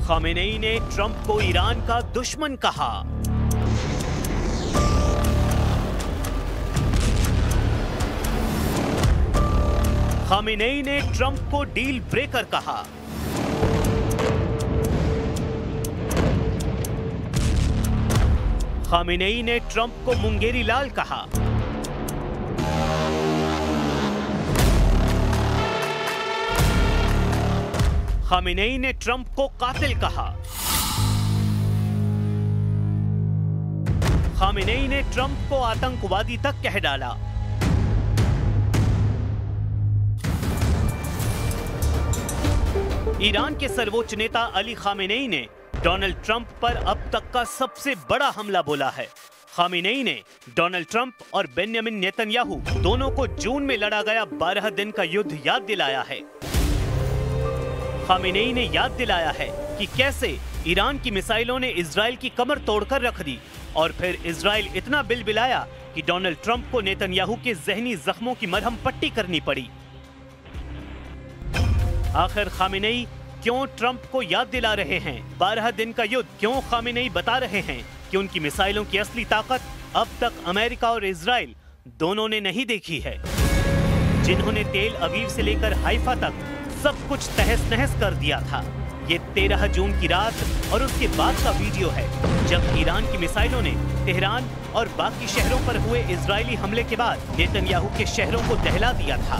Khamenei ने Trump को Iran का दुश्मन कहा। खामेनेई ने ट्रंप को डील ब्रेकर कहा। खामेनेई ने ट्रंप को मुंगेरी लाल कहा। खामेनेई ने ट्रंप को कातिल कहा। खामेनेई ने ट्रंप को आतंकवादी तक कह डाला। ईरान के सर्वोच्च नेता अली खामेनेई ने डोनाल्ड ट्रंप पर अब तक का सबसे बड़ा हमला बोला है। खामेनेई ने डोनाल्ड ट्रंप और बेंजामिन नेतन्याहू दोनों को जून में लड़ा गया 12 दिन का युद्ध याद दिलाया है। खामेनेई ने याद दिलाया है कि कैसे ईरान की मिसाइलों ने इजराइल की कमर तोड़कर रख दी और फिर इजराइल इतना बिलबिलाया कि डोनाल्ड ट्रंप को नेतन्याहू के जहनी जख्मों की मरहम पट्टी करनी पड़ी। आखिर खामेनेई क्यों ट्रंप को याद दिला रहे हैं 12 दिन का युद्ध? क्यों खामेनेई बता रहे हैं कि उनकी मिसाइलों की असली ताकत अब तक अमेरिका और इजराइल दोनों ने नहीं देखी है, जिन्होंने तेल अवीव से लेकर हाइफा तक सब कुछ तहस नहस कर दिया था। ये 13 जून की रात और उसके बाद का वीडियो है जब ईरान की मिसाइलों ने तेहरान और बाकी शहरों पर हुए इजरायली हमले के बाद नेतन्याहू के शहरों को दहला दिया था।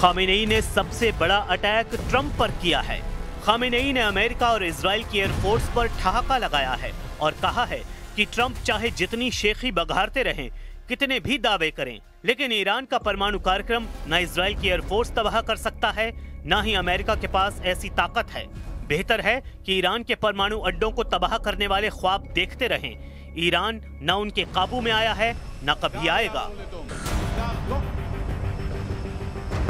खामेनेई ने सबसे बड़ा अटैक ट्रंप पर किया है। खामेनेई ने अमेरिका और इजराइल की एयरफोर्स पर ठहाका लगाया है और कहा है कि ट्रंप चाहे जितनी शेखी बघारते रहें, कितने भी दावे करें, लेकिन ईरान का परमाणु कार्यक्रम न इजराइल की एयरफोर्स तबाह कर सकता है, न ही अमेरिका के पास ऐसी ताकत है। बेहतर है कि ईरान के परमाणु अड्डों को तबाह करने वाले ख्वाब देखते रहें। ईरान न उनके काबू में आया है, न कभी आएगा।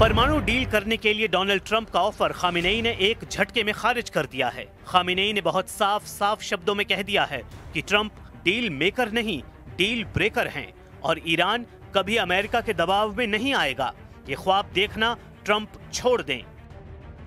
परमाणु डील करने के लिए डोनाल्ड ट्रंप का ऑफर खामेनेई ने एक झटके में खारिज कर दिया है। खामेनेई ने बहुत साफ शब्दों में कह दिया है कि ट्रंप डील मेकर नहीं, डील ब्रेकर हैं और ईरान कभी अमेरिका के दबाव में नहीं आएगा। ये ख्वाब देखना ट्रंप छोड़ दें।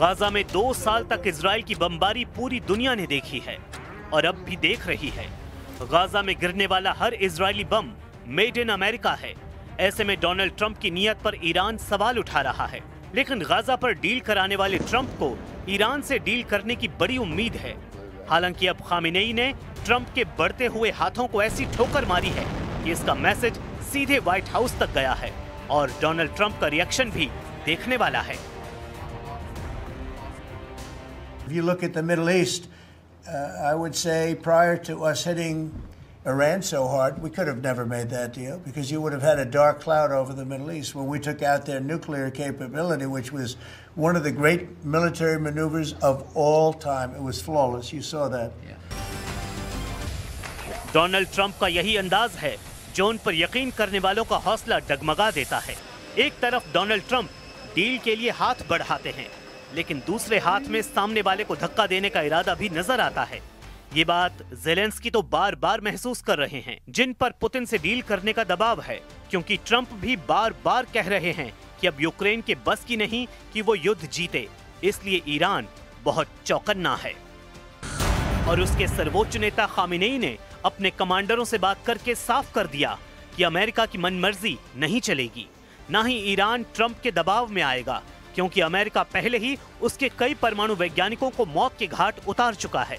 गाजा में 2 साल तक इजराइल की बमबारी पूरी दुनिया ने देखी है और अब भी देख रही है। गाजा में गिरने वाला हर Israeli bomb made in America है। ऐसे में डोनाल्ड ट्रंप की नीयत पर ईरान सवाल उठा रहा है, लेकिन गाजा पर डील कराने वाले ट्रंप को ईरान से डील करने की बड़ी उम्मीद है। हालांकि अब खामेनेई ने ट्रंप के बढ़ते हुए हाथों को ऐसी ठोकर मारी है कि इसका मैसेज सीधे व्हाइट हाउस तक गया है और डोनाल्ड ट्रंप का रिएक्शन भी देखने वाला है। If you look at the Middle East, I would say prior to us hitting Iran so hard, we could have never made that deal because you would have had a dark cloud over the Middle East when we took out their nuclear capability, which was one of the great military maneuvers of all time. It was flawless. You saw that. Donald Trump का यही अंदाज है जो उन पर यकीन करने वालों का हौसला डगमगा देता है। एक तरफ डोनाल्ड ट्रंप डील के लिए हाथ बढ़ाते हैं, लेकिन दूसरे हाथ में सामने वाले को धक्का देने का इरादा भी नजर आता है। ये बात ज़ेलेंस्की तो बार बार महसूस कर रहे हैं, जिन पर पुतिन से डील करने का दबाव है, क्योंकि ट्रंप भी बार बार कह रहे हैं कि अब यूक्रेन के बस की नहीं कि वो युद्ध जीते, इसलिए ईरान बहुत चौकन्ना है। और उसके सर्वोच्च नेता खामेनेई ने अपने कमांडरों से बात करके साफ कर दिया कि अमेरिका की मनमर्जी नहीं चलेगी, ना ही ईरान ट्रंप के दबाव में आएगा, क्योंकि अमेरिका पहले ही उसके कई परमाणु वैज्ञानिकों को मौत के घाट उतार चुका है।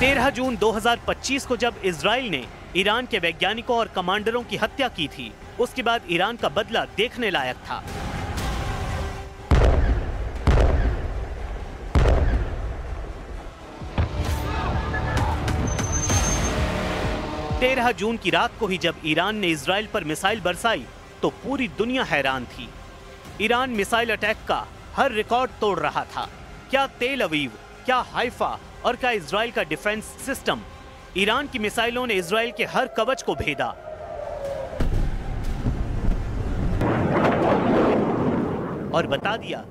13 जून 2025 को जब इजराइल ने ईरान के वैज्ञानिकों और कमांडरों की हत्या की थी, उसके बाद ईरान का बदला देखने लायक था। तेरह जून की रात को ही जब ईरान ने इजराइल पर मिसाइल बरसाई तो पूरी दुनिया हैरान थी। ईरान मिसाइल अटैक का हर रिकॉर्ड तोड़ रहा था। क्या तेल अवीव, क्या हाइफा और क्या इजराइल का डिफेंस सिस्टम, ईरान की मिसाइलों ने इजराइल के हर कवच को भेदा। और बता दिया